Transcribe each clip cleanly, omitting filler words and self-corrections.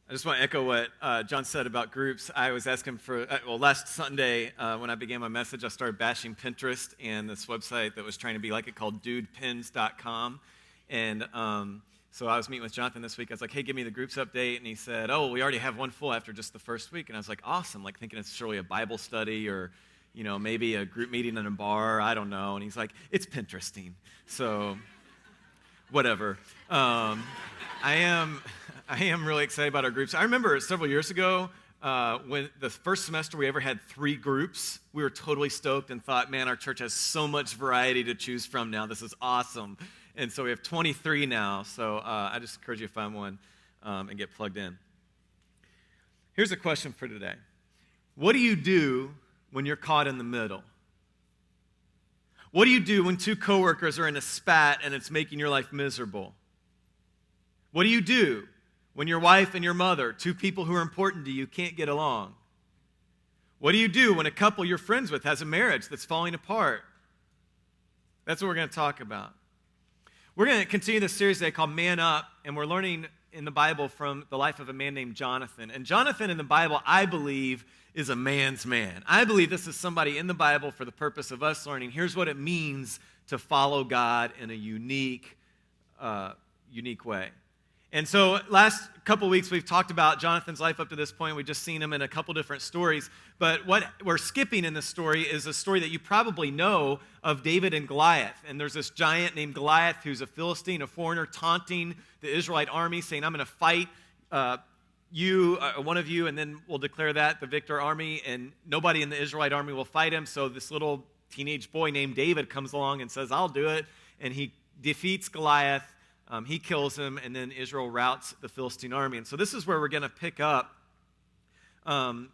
I just want to echo what John said about groups. I was asking for, last Sunday when I began my message, I started bashing Pinterest and this website that was trying to be like it called dudepins.com. And so I was meeting with Jonathan this week. I was like, hey, give me the groups update. And he said, oh, we already have one full after just the first week. And I was like, awesome, like thinking it's surely a Bible study or, you know, maybe a group meeting in a bar. I don't know. And he's like, it's Pinteresting. So whatever. I am really excited about our groups. I remember several years ago when the first semester we ever had 3 groups, we were totally stoked and thought, man, our church has so much variety to choose from now. This is awesome. And so we have 23 now. So I just encourage you to find one and get plugged in. Here's a question for today. What do you do when you're caught in the middle? What do you do when 2 coworkers are in a spat and it's making your life miserable? What do you do when your wife and your mother, 2 people who are important to you, can't get along? What do you do when a couple you're friends with has a marriage that's falling apart? That's what we're going to talk about. We're going to continue this series today called Man Up, and we're learning in the Bible from the life of a man named Jonathan. And Jonathan in the Bible, I believe, is a man's man. I believe this is somebody in the Bible for the purpose of us learning. Here's what it means to follow God in a unique way. And so last couple weeks we've talked about Jonathan's life up to this point. We've just seen him in a couple different stories. But what we're skipping in this story is a story that you probably know of David and Goliath. And there's this giant named Goliath who's a Philistine, a foreigner, taunting the Israelite army, saying, I'm going to fight one of you, and then we'll declare that the victor army, and nobody in the Israelite army will fight him. So this little teenage boy named David comes along and says, I'll do it. And he defeats Goliath. He kills him, and then Israel routs the Philistine army. And so this is where we're going to pick up 1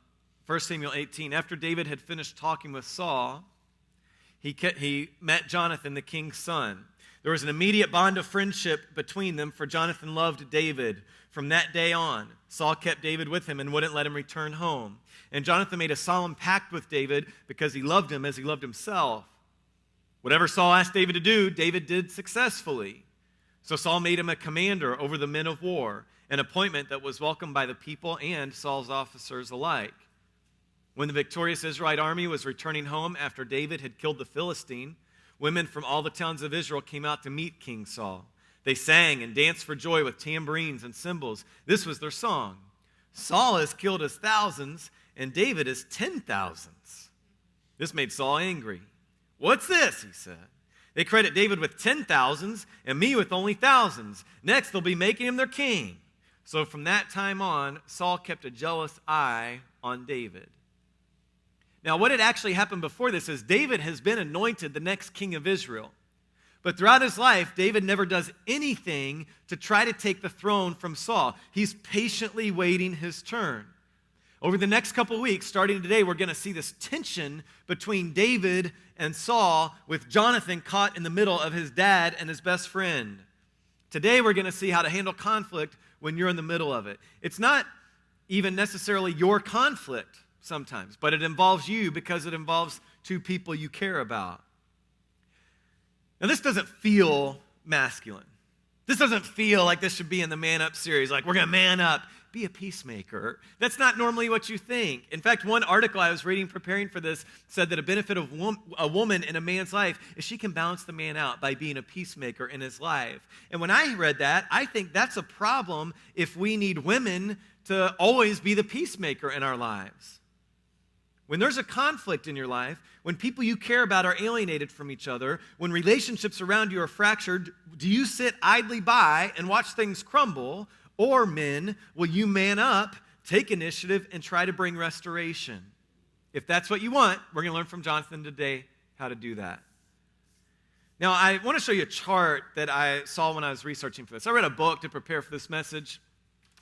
Samuel 18. After David had finished talking with Saul, he met Jonathan, the king's son. There was an immediate bond of friendship between them, for Jonathan loved David. From that day on, Saul kept David with him and wouldn't let him return home. And Jonathan made a solemn pact with David because he loved him as he loved himself. Whatever Saul asked David to do, David did successfully. So Saul made him a commander over the men of war, an appointment that was welcomed by the people and Saul's officers alike. When the victorious Israelite army was returning home after David had killed the Philistine, women from all the towns of Israel came out to meet King Saul. They sang and danced for joy with tambourines and cymbals. This was their song. Saul has killed his thousands, and David his 10,000s. This made Saul angry. What's this? He said. They credit David with 10,000s and me with only thousands. Next, they'll be making him their king. So from that time on, Saul kept a jealous eye on David. Now, what had actually happened before this is David has been anointed the next king of Israel. But throughout his life, David never does anything to try to take the throne from Saul. He's patiently waiting his turn. Over the next couple of weeks, starting today, we're going to see this tension between David and Saul, with Jonathan caught in the middle of his dad and his best friend. Today, we're going to see how to handle conflict when you're in the middle of it. It's not even necessarily your conflict sometimes, but it involves you because it involves 2 people you care about. Now, this doesn't feel masculine. This doesn't feel like this should be in the Man Up series, like we're going to man up. Be a peacemaker. That's not normally what you think. In fact, one article I was reading preparing for this said that a benefit of a woman in a man's life is she can balance the man out by being a peacemaker in his life. And when I read that, I think that's a problem if we need women to always be the peacemaker in our lives. When there's a conflict in your life, when people you care about are alienated from each other, when relationships around you are fractured, do you sit idly by and watch things crumble? Or, men, will you man up, take initiative, and try to bring restoration? If that's what you want, we're going to learn from Jonathan today how to do that. Now, I want to show you a chart that I saw when I was researching for this. I read a book to prepare for this message,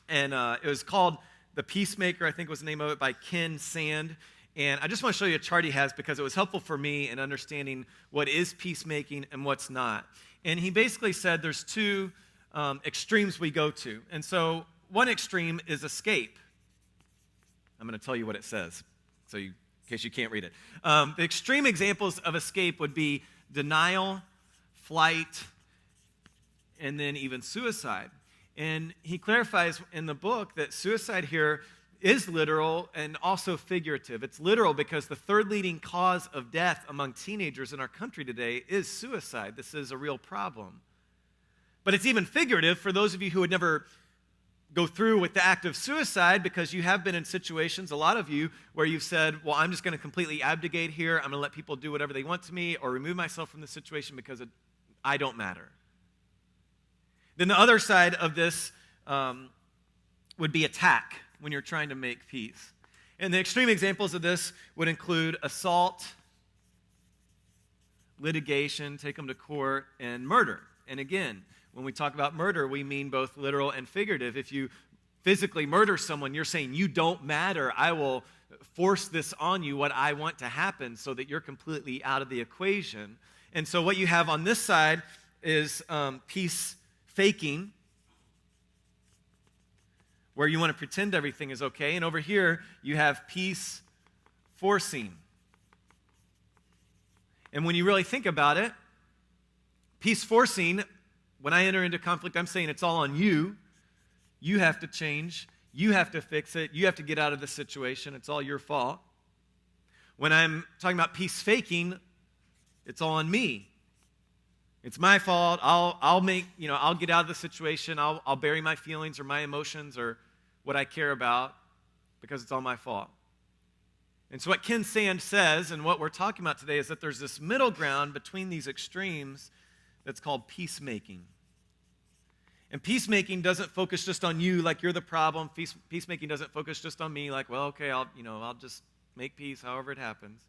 and it was called The Peacemaker, I think was the name of it, by Ken Sand. And I just want to show you a chart he has because it was helpful for me in understanding what is peacemaking and what's not. And he basically said there's 2 extremes we go to. And so one extreme is escape. I'm going to tell you what it says, in case you can't read it. The extreme examples of escape would be denial, flight, and then even suicide. And he clarifies in the book that suicide here is literal and also figurative. It's literal because the third leading cause of death among teenagers in our country today is suicide. This is a real problem. But it's even figurative for those of you who would never go through with the act of suicide, because you have been in situations, a lot of you, where you've said, well, I'm just going to completely abdicate here. I'm going to let people do whatever they want to me or remove myself from the situation because I don't matter. Then the other side of this would be attack when you're trying to make peace. And the extreme examples of this would include assault, litigation, take them to court, and murder. And again, when we talk about murder, we mean both literal and figurative. If you physically murder someone, you're saying, you don't matter. I will force this on you, what I want to happen, so that you're completely out of the equation. And so what you have on this side is peace faking, where you want to pretend everything is okay. And over here, you have peace forcing. And when you really think about it, peace forcing, when I enter into conflict, I'm saying it's all on you. You have to change. You have to fix it. You have to get out of the situation. It's all your fault. When I'm talking about peace faking, it's all on me. It's my fault. I'll get out of the situation. I'll bury my feelings or my emotions or what I care about because it's all my fault. And so what Ken Sand says, and what we're talking about today, is that there's this middle ground between these extremes that's called peacemaking. And peacemaking doesn't focus just on you like you're the problem. Peacemaking doesn't focus just on me like, well, okay, I'll just make peace however it happens.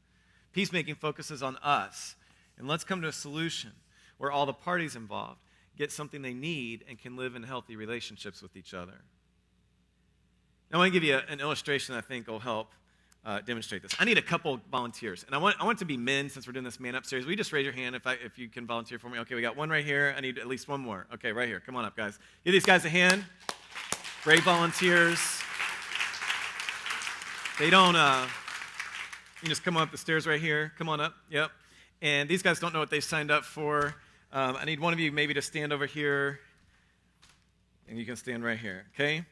Peacemaking focuses on us. And let's come to a solution where all the parties involved get something they need and can live in healthy relationships with each other. Now, I want to give you an illustration that I think will help demonstrate this. I need a couple volunteers, and I want it to be men since we're doing this man up series. Will you just raise your hand if you can volunteer for me? Okay, we got one right here. I need at least one more. Okay, right here. Come on up, guys. Give these guys a hand. Great volunteers. They don't. You can just come up the stairs right here. Come on up. Yep. And these guys don't know what they signed up for. I need one of you maybe to stand over here, and you can stand right here. Okay.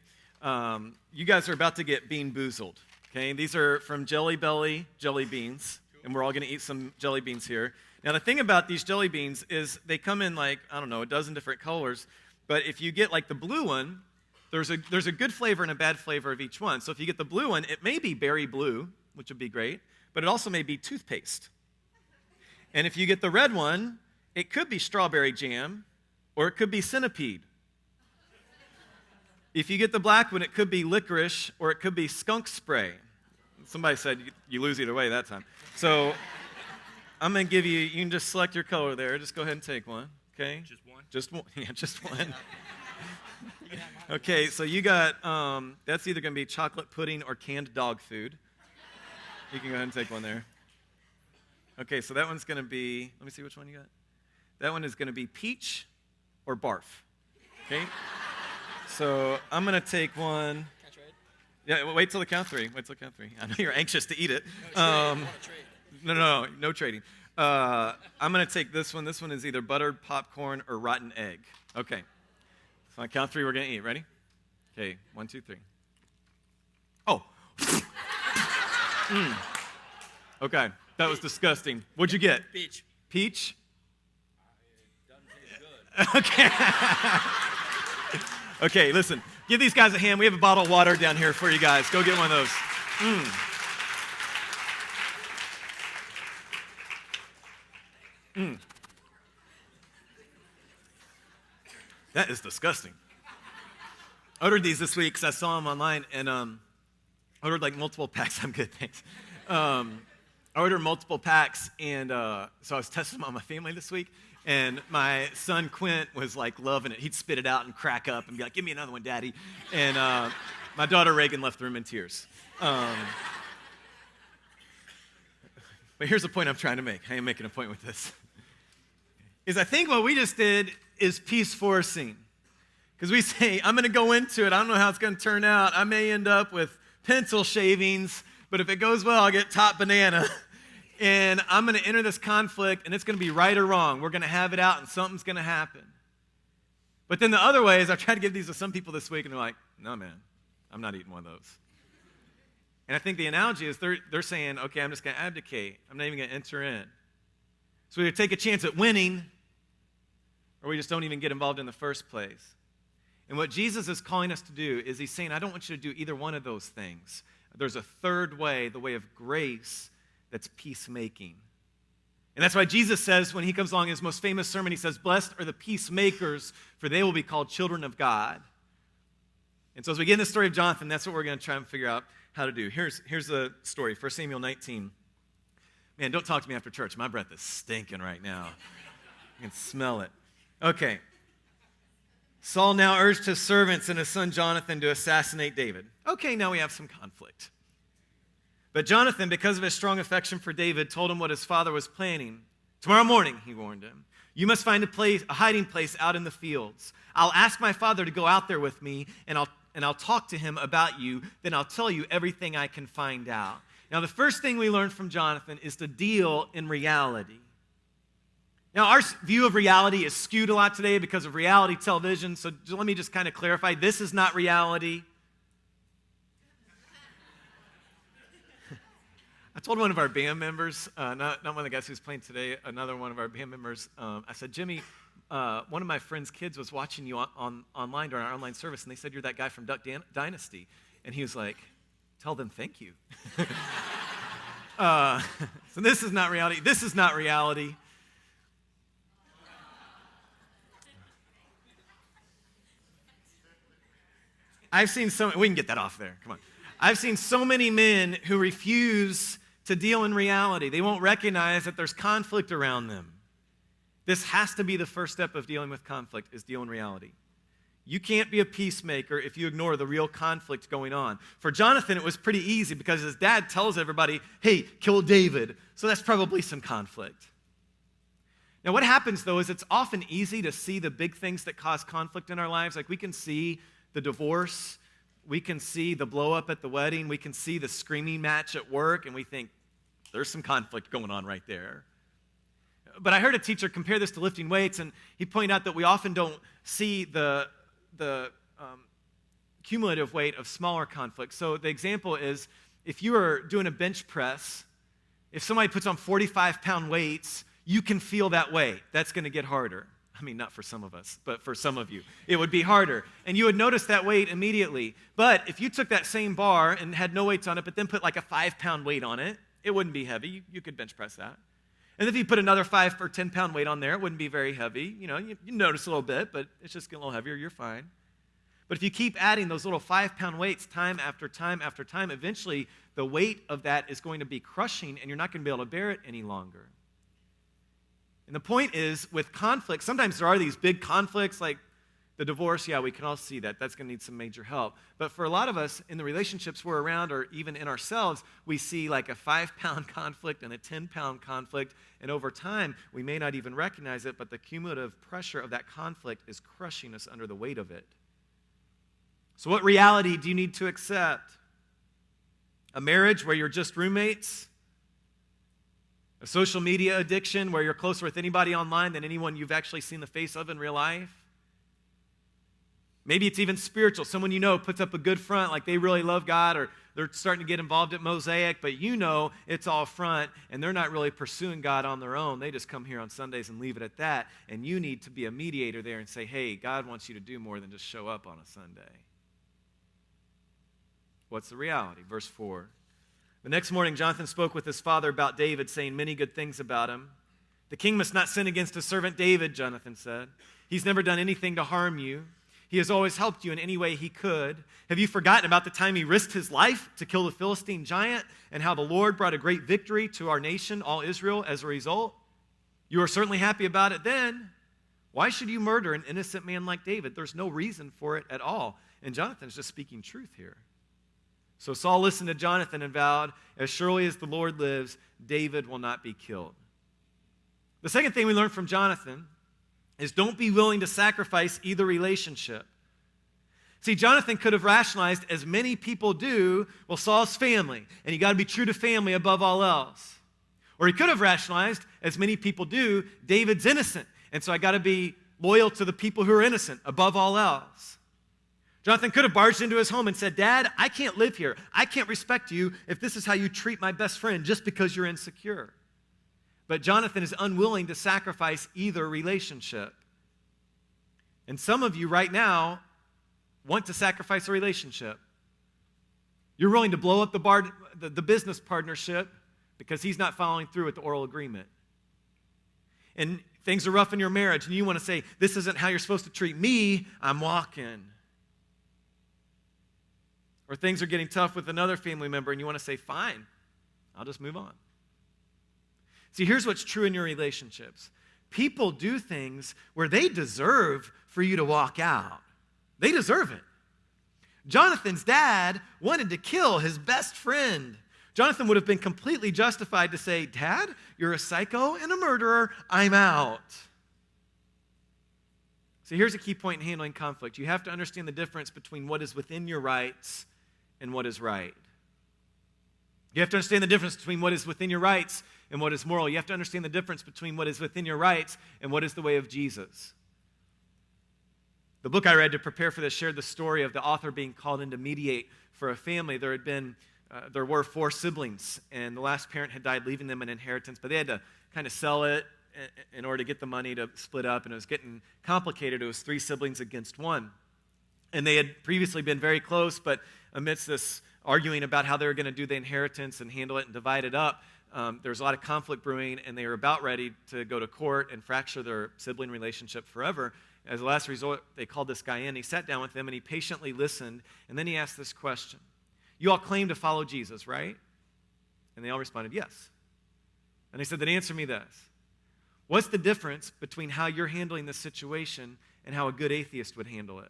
You guys are about to get bean boozled. Okay, these are from Jelly Belly jelly beans, and we're all going to eat some jelly beans here. Now, the thing about these jelly beans is they come in like, I don't know, a dozen different colors, but if you get like the blue one, there's a good flavor and a bad flavor of each one. So if you get the blue one, it may be berry blue, which would be great, but it also may be toothpaste. And if you get the red one, it could be strawberry jam, or it could be centipede. If you get the black one, it could be licorice, or it could be skunk spray. Somebody said you lose either way that time. So I'm going to give you can just select your color there. Just go ahead and take one, okay? Just one? Just one, yeah, just one. Okay, so you got, that's either going to be chocolate pudding or canned dog food. You can go ahead and take one there. Okay, so that one's going to be, let me see which one you got. That one is going to be peach or barf, okay? So I'm going to take one. Can I trade? Yeah, wait till the count three. Wait till the count three. I know you're anxious to eat it. No trading. I'm going to take this one. This one is either buttered popcorn or rotten egg. Okay. So on count three, we're going to eat. Ready? Okay, 1, 2, 3. Oh. Okay, that was disgusting. What'd you get? Peach. Peach? It doesn't taste good. Okay. Okay, listen. Give these guys a hand. We have a bottle of water down here for you guys. Go get one of those. That is disgusting. I ordered these this week because I saw them online, and I ordered like multiple packs. I'm good, thanks. I ordered multiple packs, and so I was testing them on my family this week. And my son Quint was like loving it. He'd spit it out and crack up and be like, give me another one, Daddy. And my daughter Reagan left the room in tears. But here's the point I'm trying to make. I am making a point with this. Is I think what we just did is peace forcing. Because we say, I'm going to go into it. I don't know how it's going to turn out. I may end up with pencil shavings, but if it goes well, I'll get top banana. And I'm going to enter this conflict, and it's going to be right or wrong. We're going to have it out, and something's going to happen. But then the other way is I've tried to give these to some people this week, and they're like, no, man, I'm not eating one of those. And I think the analogy is they're saying, okay, I'm just going to abdicate. I'm not even going to enter in. So we either take a chance at winning, or we just don't even get involved in the first place. And what Jesus is calling us to do is he's saying, I don't want you to do either one of those things. There's a third way, the way of grace, that's peacemaking. And that's why Jesus says, when he comes along in his most famous sermon, he says, blessed are the peacemakers, for they will be called children of God. And so as we get in the story of Jonathan, that's what we're going to try and figure out how to do. Here's the story, 1 Samuel 19. Man, don't talk to me after church. My breath is stinking right now. I can smell it. Okay. Saul now urged his servants and his son Jonathan to assassinate David. Okay, now we have some conflict. But Jonathan, because of his strong affection for David, told him what his father was planning. Tomorrow morning, he warned him, you must find a hiding place out in the fields. I'll ask my father to go out there with me, and I'll talk to him about you. Then I'll tell you everything I can find out. Now, the first thing we learn from Jonathan is to deal in reality. Now, our view of reality is skewed a lot today because of reality television, so let me just kind of clarify. This is not reality. I told one of our band members, not one of the guys who's playing today, another one of our band members, I said, Jimmy, one of my friend's kids was watching you online during our online service, and they said you're that guy from Duck Dynasty. And he was like, tell them thank you. So this is not reality. This is not reality. I've seen we can get that off there, come on. I've seen so many men who refuse to deal in reality. They won't recognize that there's conflict around them. This has to be the first step of dealing with conflict, is deal in reality. You can't be a peacemaker if you ignore the real conflict going on. For Jonathan, it was pretty easy because his dad tells everybody, hey, kill David. So that's probably some conflict. Now, what happens, though, is it's often easy to see the big things that cause conflict in our lives. Like we can see the divorce, we can see the blow up at the wedding, we can see the screaming match at work, and we think there's some conflict going on right there. But I heard a teacher compare this to lifting weights, and he pointed out that we often don't see the cumulative weight of smaller conflicts. So the example is, if you are doing a bench press, if somebody puts on 45-pound weights, you can feel that weight. That's going to get harder. I mean, not for some of us, but for some of you, it would be harder. And you would notice that weight immediately. But if you took that same bar and had no weights on it, but then put like a 5-pound weight on it, it wouldn't be heavy. You could bench press that. And if you put another 5 or 10-pound weight on there, it wouldn't be very heavy. You know, you notice a little bit, but it's just getting a little heavier. You're fine. But if you keep adding those little 5-pound weights time after time after time, eventually the weight of that is going to be crushing, and you're not going to be able to bear it any longer. And the point is, with conflict, sometimes there are these big conflicts like the divorce. Yeah, we can all see that. That's going to need some major help. But for a lot of us, in the relationships we're around, or even in ourselves, we see like a 5-pound conflict and a 10-pound conflict. And over time, we may not even recognize it, but the cumulative pressure of that conflict is crushing us under the weight of it. So what reality do you need to accept? A marriage where you're just roommates? A social media addiction where you're closer with anybody online than anyone you've actually seen the face of in real life? Maybe it's even spiritual. Someone you know puts up a good front like they really love God, or they're starting to get involved at Mosaic, but you know it's all front and they're not really pursuing God on their own. They just come here on Sundays and leave it at that. And you need to be a mediator there and say, hey, God wants you to do more than just show up on a Sunday. What's the reality? Verse 4. The next morning, Jonathan spoke with his father about David, saying many good things about him. The king must not sin against his servant David, Jonathan said. He's never done anything to harm you. He has always helped you in any way he could. Have you forgotten about the time he risked his life to kill the Philistine giant, and how the Lord brought a great victory to our nation, all Israel, as a result? You were certainly happy about it then. Why should you murder an innocent man like David? There's no reason for it at all. And Jonathan's just speaking truth here. So Saul listened to Jonathan and vowed, as surely as the Lord lives, David will not be killed. The second thing we learn from Jonathan is don't be willing to sacrifice either relationship. See, Jonathan could have rationalized, as many people do, well, Saul's family, and you got to be true to family above all else. Or he could have rationalized, as many people do, David's innocent, and so I got to be loyal to the people who are innocent above all else. Jonathan could have barged into his home and said, Dad, I can't live here. I can't respect you if this is how you treat my best friend just because you're insecure. But Jonathan is unwilling to sacrifice either relationship. And some of you right now want to sacrifice a relationship. You're willing to blow up the business partnership because he's not following through with the oral agreement. And things are rough in your marriage, and you want to say, this isn't how you're supposed to treat me, I'm walking. Or things are getting tough with another family member, and you want to say, fine, I'll just move on. See, here's what's true in your relationships. People do things where they deserve for you to walk out. They deserve it. Jonathan's dad wanted to kill his best friend. Jonathan would have been completely justified to say, Dad, you're a psycho and a murderer, I'm out. So here's a key point in handling conflict. You have to understand the difference between what is within your rights and what is right. You have to understand the difference between what is within your rights and what is moral. You have to understand the difference between what is within your rights and what is the way of Jesus. The book I read to prepare for this shared the story of the author being called in to mediate for a family. There were 4 siblings, and the last parent had died, leaving them an inheritance, but they had to kind of sell it in order to get the money to split up, and it was getting complicated. It was 3 siblings against 1. And they had previously been very close, but amidst this arguing about how they were going to do the inheritance and handle it and divide it up, there was a lot of conflict brewing, and they were about ready to go to court and fracture their sibling relationship forever. As a last resort, they called this guy in. He sat down with them, and he patiently listened, and then he asked this question. You all claim to follow Jesus, right? And they all responded, yes. And he said, then answer me this. What's the difference between how you're handling this situation and how a good atheist would handle it?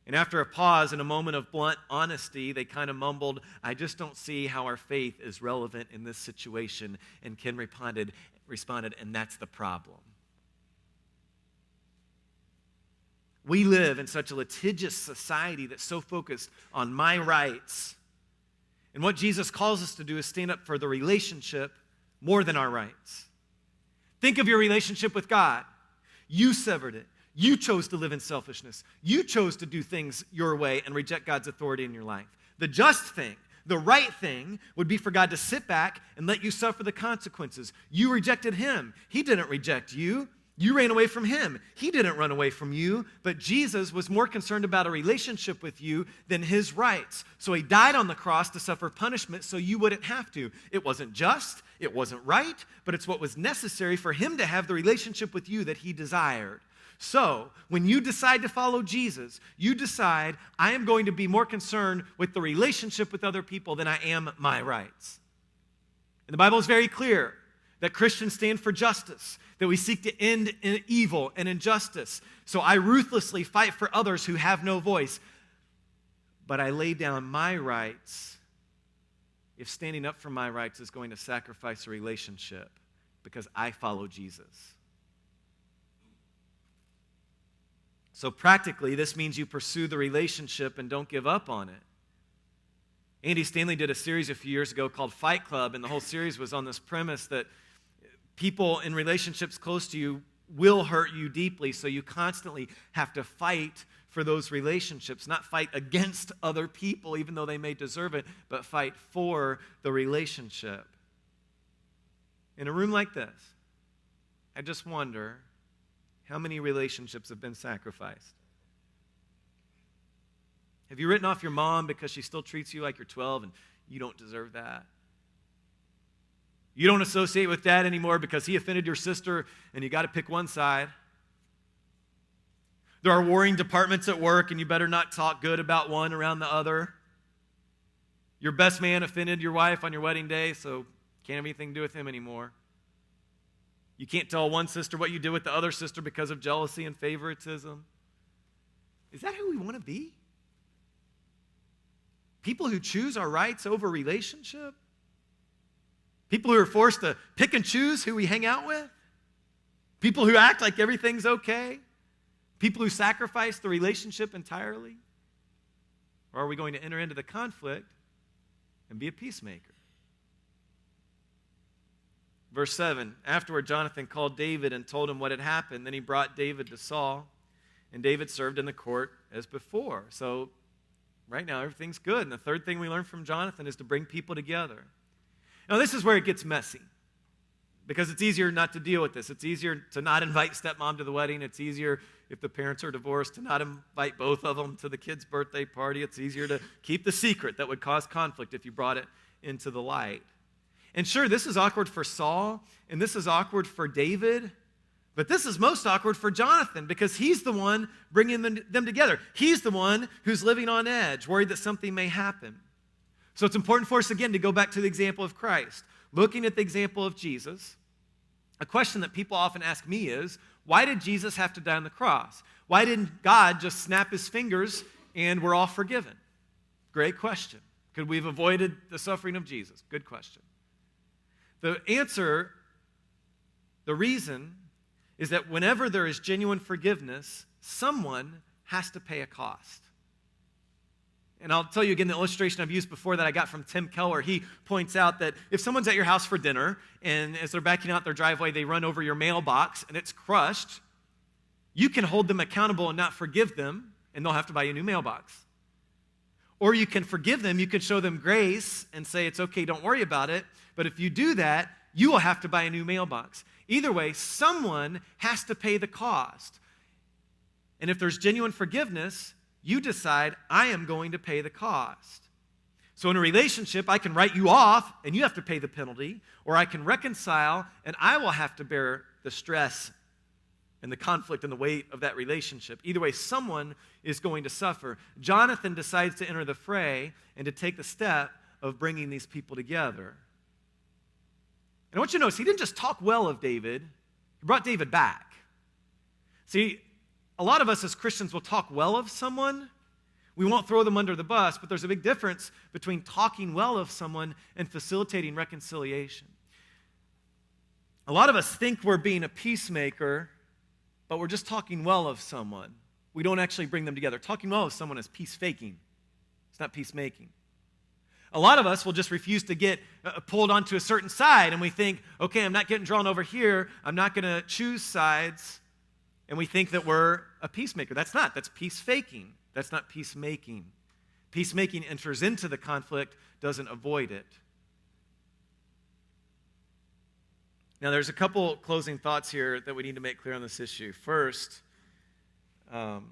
And after a pause and a moment of blunt honesty, they kind of mumbled, I just don't see how our faith is relevant in this situation. And Ken responded, and that's the problem. We live in such a litigious society that's so focused on my rights. And what Jesus calls us to do is stand up for the relationship more than our rights. Think of your relationship with God. You severed it. You chose to live in selfishness. You chose to do things your way and reject God's authority in your life. The just thing, the right thing, would be for God to sit back and let you suffer the consequences. You rejected Him. He didn't reject you. You ran away from Him. He didn't run away from you, but Jesus was more concerned about a relationship with you than His rights. So He died on the cross to suffer punishment so you wouldn't have to. It wasn't just, it wasn't right, but it's what was necessary for Him to have the relationship with you that He desired. So, when you decide to follow Jesus, you decide, I am going to be more concerned with the relationship with other people than I am my rights. And the Bible is very clear that Christians stand for justice, that we seek to end evil and injustice. So I ruthlessly fight for others who have no voice, but I lay down my rights if standing up for my rights is going to sacrifice a relationship because I follow Jesus. So practically, this means you pursue the relationship and don't give up on it. Andy Stanley did a series a few years ago called Fight Club, and the whole series was on this premise that people in relationships close to you will hurt you deeply, so you constantly have to fight for those relationships, not fight against other people, even though they may deserve it, but fight for the relationship. In a room like this, I just wonder how many relationships have been sacrificed. Have you written off your mom because she still treats you like you're 12 and you don't deserve that? You don't associate with dad anymore because he offended your sister and you got to pick one side. There are warring departments at work and you better not talk good about one around the other. Your best man offended your wife on your wedding day, so can't have anything to do with him anymore. You can't tell one sister what you did with the other sister because of jealousy and favoritism. Is that who we want to be? People who choose our rights over relationship? People who are forced to pick and choose who we hang out with? People who act like everything's okay? People who sacrifice the relationship entirely? Or are we going to enter into the conflict and be a peacemaker? Verse 7, afterward Jonathan called David and told him what had happened. Then he brought David to Saul, and David served in the court as before. So right now everything's good. And the third thing we learn from Jonathan is to bring people together. Now this is where it gets messy, because it's easier not to deal with this. It's easier to not invite stepmom to the wedding. It's easier, if the parents are divorced, to not invite both of them to the kid's birthday party. It's easier to keep the secret that would cause conflict if you brought it into the light. And sure, this is awkward for Saul, and this is awkward for David, but this is most awkward for Jonathan, because he's the one bringing them together. He's the one who's living on edge, worried that something may happen. So it's important for us, again, to go back to the example of Christ. Looking at the example of Jesus, a question that people often ask me is, why did Jesus have to die on the cross? Why didn't God just snap his fingers and we're all forgiven? Great question. Could we have avoided the suffering of Jesus? Good question. The answer, the reason, is that whenever there is genuine forgiveness, someone has to pay a cost. And I'll tell you again, the illustration I've used before that I got from Tim Keller, he points out that if someone's at your house for dinner, and as they're backing out their driveway, they run over your mailbox, and it's crushed, you can hold them accountable and not forgive them, and they'll have to buy you a new mailbox. Or you can forgive them, you can show them grace and say, it's okay, don't worry about it. But if you do that, you will have to buy a new mailbox. Either way, someone has to pay the cost. And if there's genuine forgiveness, you decide, I am going to pay the cost. So in a relationship, I can write you off and you have to pay the penalty, or I can reconcile and I will have to bear the stress and the conflict and the weight of that relationship. Either way, someone is going to suffer. Jonathan decides to enter the fray and to take the step of bringing these people together. And I want you to notice, he didn't just talk well of David, he brought David back. See, a lot of us as Christians will talk well of someone. We won't throw them under the bus, but there's a big difference between talking well of someone and facilitating reconciliation. A lot of us think we're being a peacemaker, but we're just talking well of someone. We don't actually bring them together. Talking well of someone is peace faking. It's not peacemaking. A lot of us will just refuse to get pulled onto a certain side, and we think, okay, I'm not getting drawn over here. I'm not going to choose sides. And we think that we're a peacemaker. That's not. That's peace faking. That's not peacemaking. Peacemaking enters into the conflict, doesn't avoid it. Now, there's a couple closing thoughts here that we need to make clear on this issue. First, let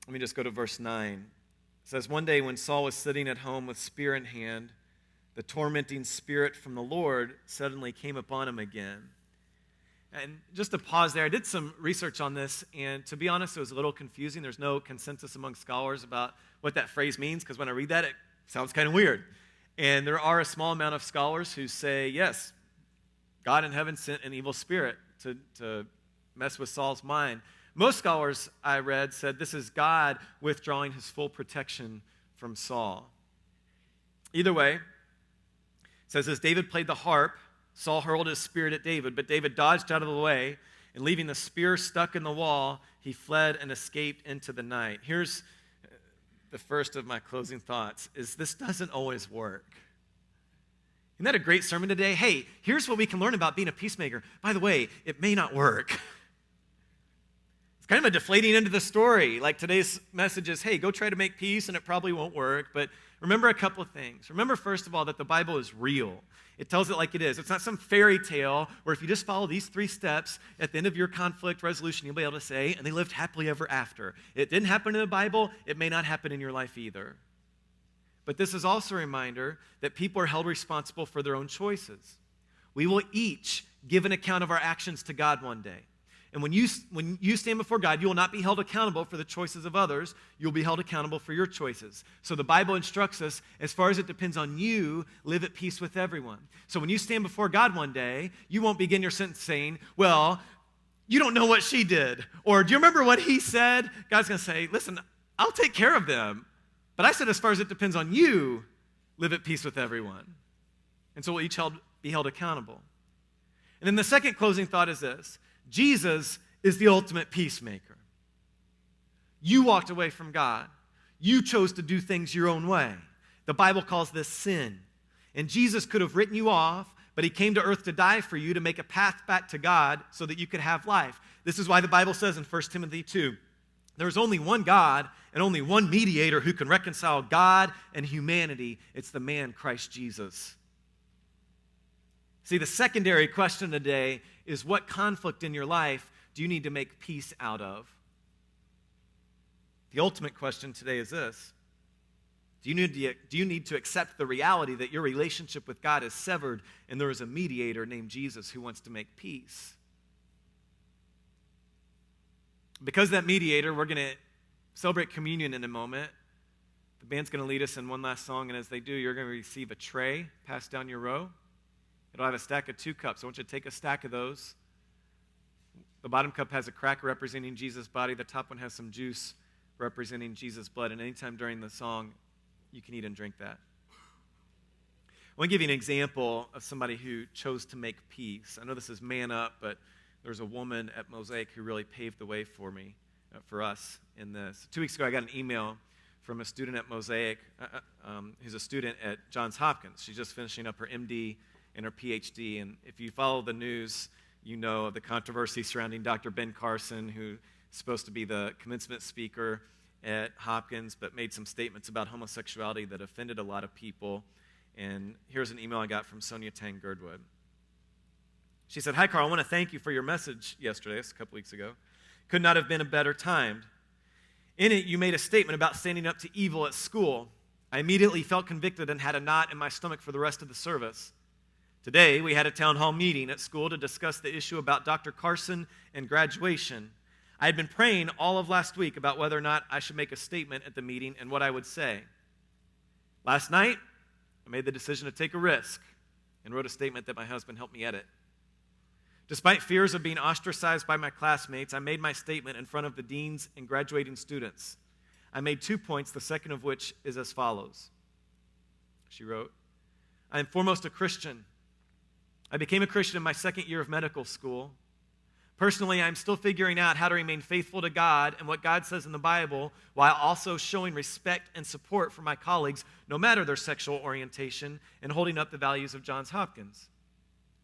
me just go to verse 9. It says, one day when Saul was sitting at home with spear in hand, the tormenting spirit from the Lord suddenly came upon him again. And just to pause there, I did some research on this, and to be honest, it was a little confusing. There's no consensus among scholars about what that phrase means, because when I read that, it sounds kind of weird. And there are a small amount of scholars who say, yes, God in heaven sent an evil spirit to mess with Saul's mind. Most scholars I read said this is God withdrawing his full protection from Saul. Either way, it says, as David played the harp, Saul hurled his spear at David, but David dodged out of the way, and leaving the spear stuck in the wall, he fled and escaped into the night. Here's the first of my closing thoughts, is this doesn't always work. Isn't that a great sermon today? Hey, here's what we can learn about being a peacemaker. By the way, it may not work. It's kind of a deflating end of the story. Like today's message is, hey, go try to make peace, and it probably won't work. But remember a couple of things. Remember, first of all, that the Bible is real. It tells it like it is. It's not some fairy tale where if you just follow these 3 steps, at the end of your conflict resolution, you'll be able to say, and they lived happily ever after. It didn't happen in the Bible. It may not happen in your life either. But this is also a reminder that people are held responsible for their own choices. We will each give an account of our actions to God one day. And when you stand before God, you will not be held accountable for the choices of others. You'll be held accountable for your choices. So the Bible instructs us, as far as it depends on you, live at peace with everyone. So when you stand before God one day, you won't begin your sentence saying, well, you don't know what she did. Or do you remember what he said? God's going to say, listen, I'll take care of them. But I said, as far as it depends on you, live at peace with everyone. And so we'll each be held accountable. And then the second closing thought is this. Jesus is the ultimate peacemaker. You walked away from God. You chose to do things your own way. The Bible calls this sin. And Jesus could have written you off, but he came to earth to die for you, to make a path back to God so that you could have life. This is why the Bible says in 1 Timothy 2, there's only one God and only one mediator who can reconcile God and humanity. It's the man, Christ Jesus. See, the secondary question today is, what conflict in your life do you need to make peace out of? The ultimate question today is this: do you need to accept the reality that your relationship with God is severed and there is a mediator named Jesus who wants to make peace? Because that mediator, we're going to celebrate communion in a moment. The band's going to lead us in one last song, and as they do, you're going to receive a tray passed down your row. It'll have a stack of 2 cups. I want you to take a stack of those. The bottom cup has a cracker representing Jesus' body. The top one has some juice representing Jesus' blood. And anytime during the song, you can eat and drink that. I want to give you an example of somebody who chose to make peace. I know this is man up, but there's a woman at Mosaic who really paved the way for me, for us in this. 2 weeks ago, I got an email from a student at Mosaic who's a student at Johns Hopkins. She's just finishing up her MD and her PhD. And if you follow the news, you know of the controversy surrounding Dr. Ben Carson, who's supposed to be the commencement speaker at Hopkins, but made some statements about homosexuality that offended a lot of people. And here's an email I got from Sonia Tang Girdwood. She said, "Hi, Carl, I want to thank you for your message yesterday, a couple weeks ago. Could not have been a better timed. In it, you made a statement about standing up to evil at school. I immediately felt convicted and had a knot in my stomach for the rest of the service. Today, we had a town hall meeting at school to discuss the issue about Dr. Carson and graduation. I had been praying all of last week about whether or not I should make a statement at the meeting and what I would say. Last night, I made the decision to take a risk and wrote a statement that my husband helped me edit. Despite fears of being ostracized by my classmates, I made my statement in front of the deans and graduating students. I made 2 points, the second of which is as follows." She wrote, "I am foremost a Christian. I became a Christian in my second year of medical school. Personally, I'm still figuring out how to remain faithful to God and what God says in the Bible, while also showing respect and support for my colleagues, no matter their sexual orientation, and holding up the values of Johns Hopkins.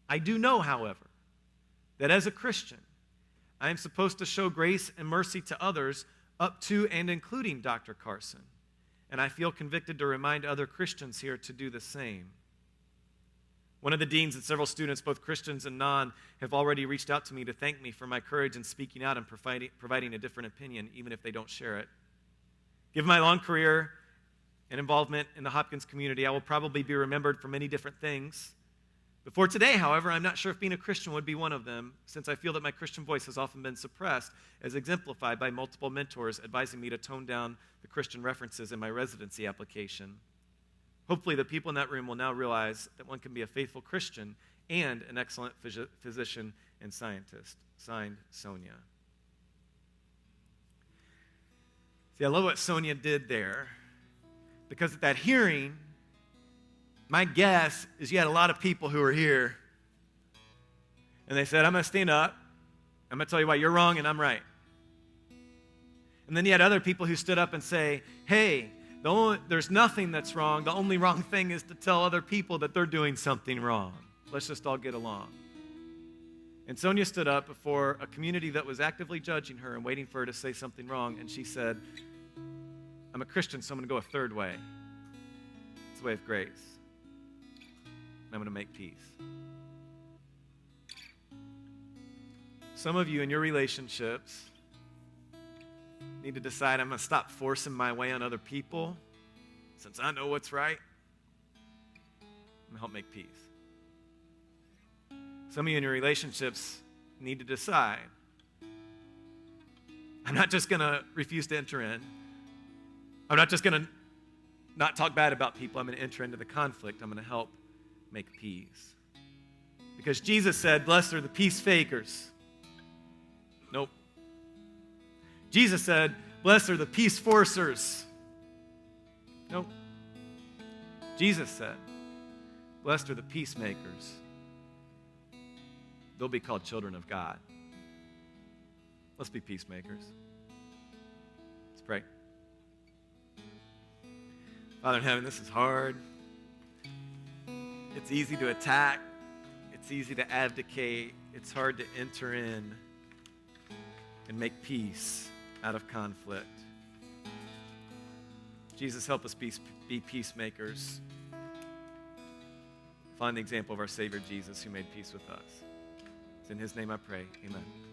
I do know, however, that as a Christian, I am supposed to show grace and mercy to others, up to and including Dr. Carson, and I feel convicted to remind other Christians here to do the same. One of the deans and several students, both Christians and non, have already reached out to me to thank me for my courage in speaking out and providing a different opinion, even if they don't share it. Given my long career and involvement in the Hopkins community, I will probably be remembered for many different things. Before today, however, I'm not sure if being a Christian would be one of them, since I feel that my Christian voice has often been suppressed, as exemplified by multiple mentors advising me to tone down the Christian references in my residency application. Hopefully, the people in that room will now realize that one can be a faithful Christian and an excellent physician and scientist." Signed, Sonia. See, I love what Sonia did there, because at that hearing, my guess is you had a lot of people who were here, and they said, "I'm going to stand up, I'm going to tell you why you're wrong and I'm right." And then you had other people who stood up and say, "Hey, there's nothing that's wrong. The only wrong thing is to tell other people that they're doing something wrong. Let's just all get along." And Sonia stood up before a community that was actively judging her and waiting for her to say something wrong, and she said, "I'm a Christian, so I'm going to go a third way. It's the way of grace. I'm going to make peace." Some of you in your relationships need to decide, I'm going to stop forcing my way on other people since I know what's right. I'm going to help make peace. Some of you in your relationships need to decide, I'm not just going to refuse to enter in. I'm not just going to not talk bad about people. I'm going to enter into the conflict. I'm going to help make peace. Because Jesus said, "Blessed are the peace fakers." Nope. Jesus said, "Blessed are the peace forcers." Nope. Jesus said, "Blessed are the peacemakers. They'll be called children of God." Let's be peacemakers. Let's pray. Father in heaven, this is hard. It's easy to attack It's easy to abdicate. It's hard to enter in and make peace out of conflict. Jesus, help us be peacemakers. Find the example of our Savior Jesus who made peace with us. It's in his name I pray. Amen.